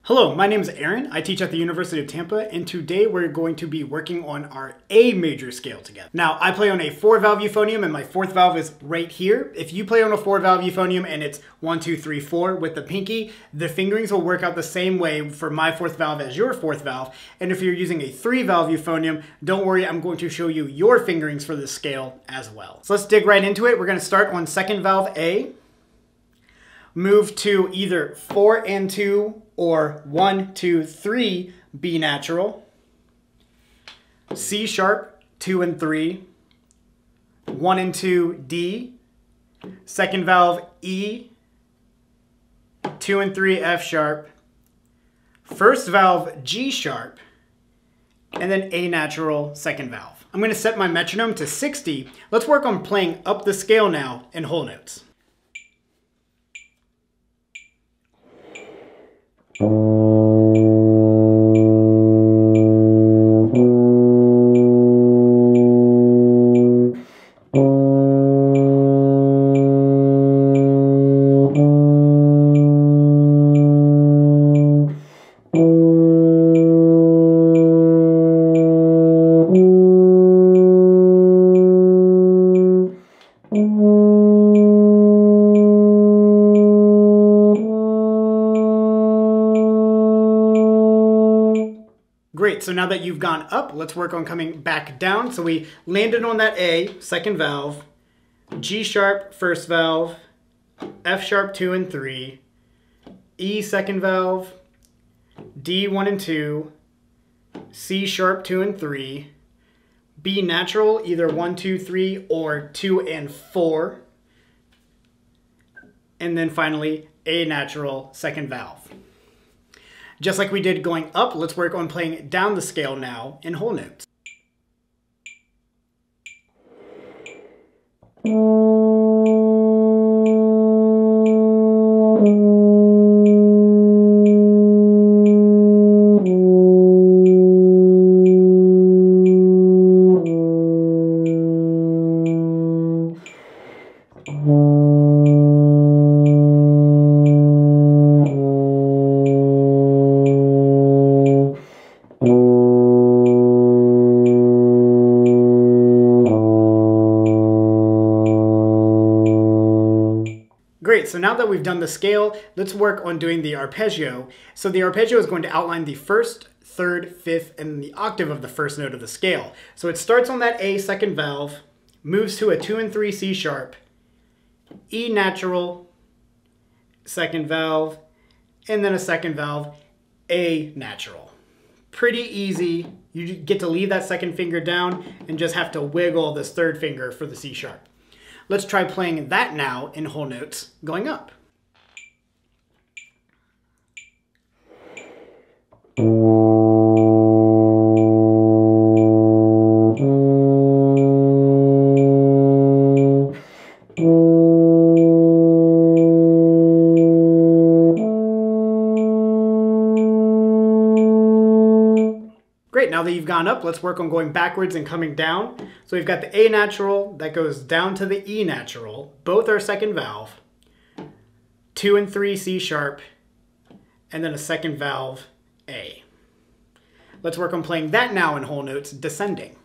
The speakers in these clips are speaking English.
Hello, my name is Aaron. I teach at the University of Tampa, and today we're going to be working on our A major scale together. Now, I play on a 4-valve euphonium, and my 4th valve is right here. If you play on a 4-valve euphonium and it's 1, 2, 3, 4 with the pinky, the fingerings will work out the same way for my 4th valve as your 4th valve. And if you're using a 3-valve euphonium, don't worry, I'm going to show you your fingerings for this scale as well. So let's dig right into it. We're going to start on 2nd valve A, move to either 4 and 2 or 1, 2, 3 B natural, C sharp 2 and 3, 1 and 2 D, 2nd valve E, 2 and 3 F sharp, 1st valve G sharp, and then A natural 2nd valve. I'm going to set my metronome to 60. Let's work on playing up the scale now in whole notes. Great, so now that you've gone up, let's work on coming back down. So we landed on that A, 2nd valve, G sharp, 1st valve, F sharp 2 and 3, E 2nd valve, D 1 and 2, C sharp 2 and 3, B natural, either 1, 2, 3, or 2 and 4, and then finally A natural 2nd valve. Just like we did going up, let's work on playing down the scale now in whole notes. Great, so now that we've done the scale, let's work on doing the arpeggio. So the arpeggio is going to outline the 1st, 3rd, 5th, and the octave of the 1st note of the scale. So it starts on that A 2nd valve, moves to a 2 and 3 C sharp, E natural, 2nd valve, and then a 2nd valve, A natural. Pretty easy. You get to leave that 2nd finger down and just have to wiggle this 3rd finger for the C sharp. Let's try playing that now in whole notes going up. Great, now that you've gone up, let's work on going backwards and coming down. So we've got the A natural that goes down to the E natural, both are 2nd valve, 2 and 3 C sharp, and then a 2nd valve A. Let's work on playing that now in whole notes, descending.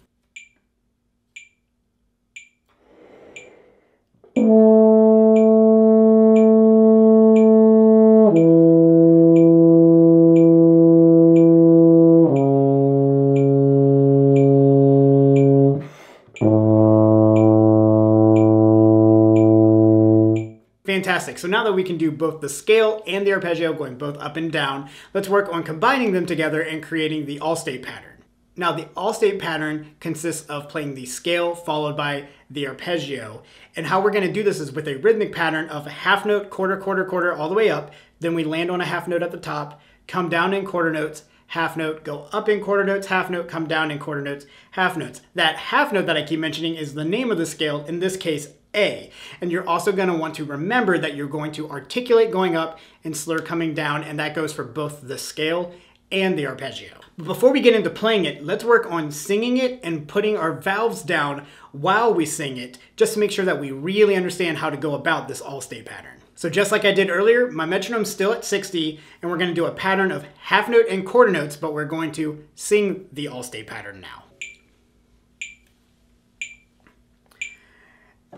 Fantastic. So now that we can do both the scale and the arpeggio going both up and down, let's work on combining them together and creating the all-state pattern. Now the all-state pattern consists of playing the scale followed by the arpeggio. And how we're going to do this is with a rhythmic pattern of a half note, quarter, quarter, quarter, all the way up. Then we land on a half note at the top, come down in quarter notes, half note, go up in quarter notes, half note, come down in quarter notes, half notes. That half note that I keep mentioning is the name of the scale, in this case, A. And you're also going to want to remember that you're going to articulate going up and slur coming down, and that goes for both the scale and the arpeggio. But before we get into playing it, let's work on singing it and putting our valves down while we sing it, just to make sure that we really understand how to go about this all-state pattern. So just like I did earlier, my metronome's still at 60, and we're going to do a pattern of half note and quarter notes, but we're going to sing the all-state pattern now.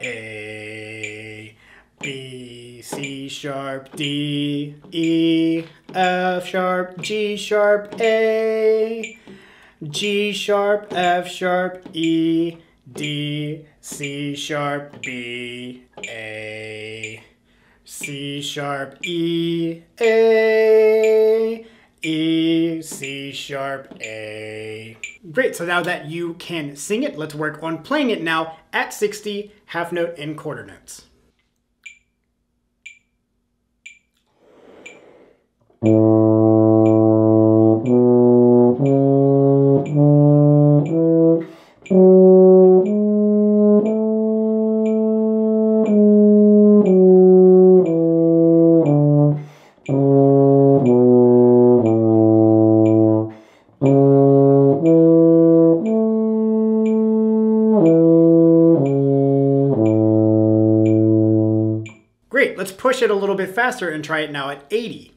A, B, C sharp, D, E, F sharp, G sharp, A, G sharp, F sharp, E, D, C sharp, B, A, C sharp, E, A, E, C sharp, A. Great, so now that you can sing it, let's work on playing it now at 60 half note and quarter notes. Great, let's push it a little bit faster and try it now at 80.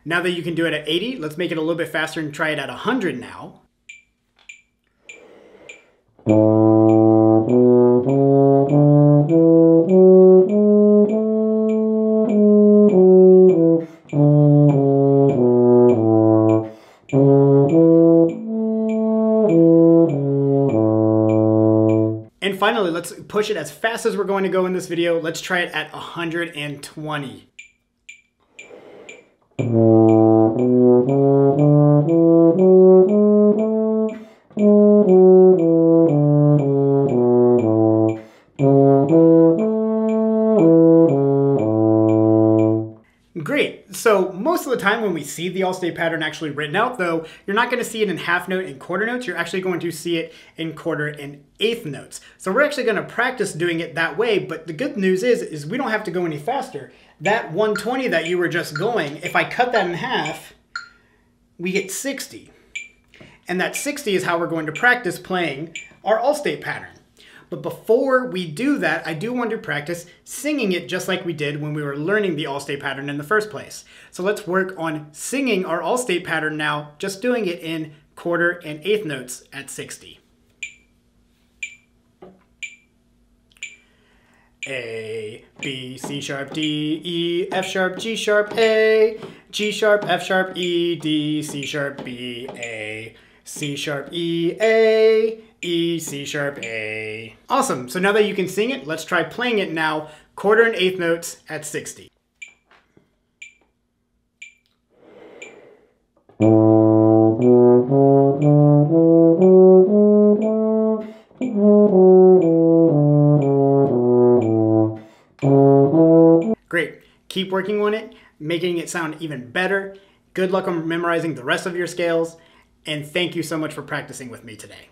Now that you can do it at 80, let's make it a little bit faster and try it at 100 now. And finally, let's push it as fast as we're going to go in this video. Let's try it at 120. Great. So most of the time when we see the all-state pattern actually written out, though, you're not going to see it in half note and quarter notes. You're actually going to see it in quarter and eighth notes. So we're actually going to practice doing it that way. But the good news is we don't have to go any faster. That 120 that you were just going, if I cut that in half, we get 60. And that 60 is how we're going to practice playing our all-state pattern. But before we do that, I do want to practice singing it just like we did when we were learning the all-state pattern in the first place. So let's work on singing our all-state pattern now, just doing it in quarter and eighth notes at 60. A, B, C sharp, D, E, F sharp, G sharp, A, G sharp, F sharp, E, D, C sharp, B, A, C sharp, E, A, E, C sharp, A. Awesome, so now that you can sing it, let's try playing it now, quarter and eighth notes at 60. Great, keep working on it, making it sound even better. Good luck on memorizing the rest of your scales, and thank you so much for practicing with me today.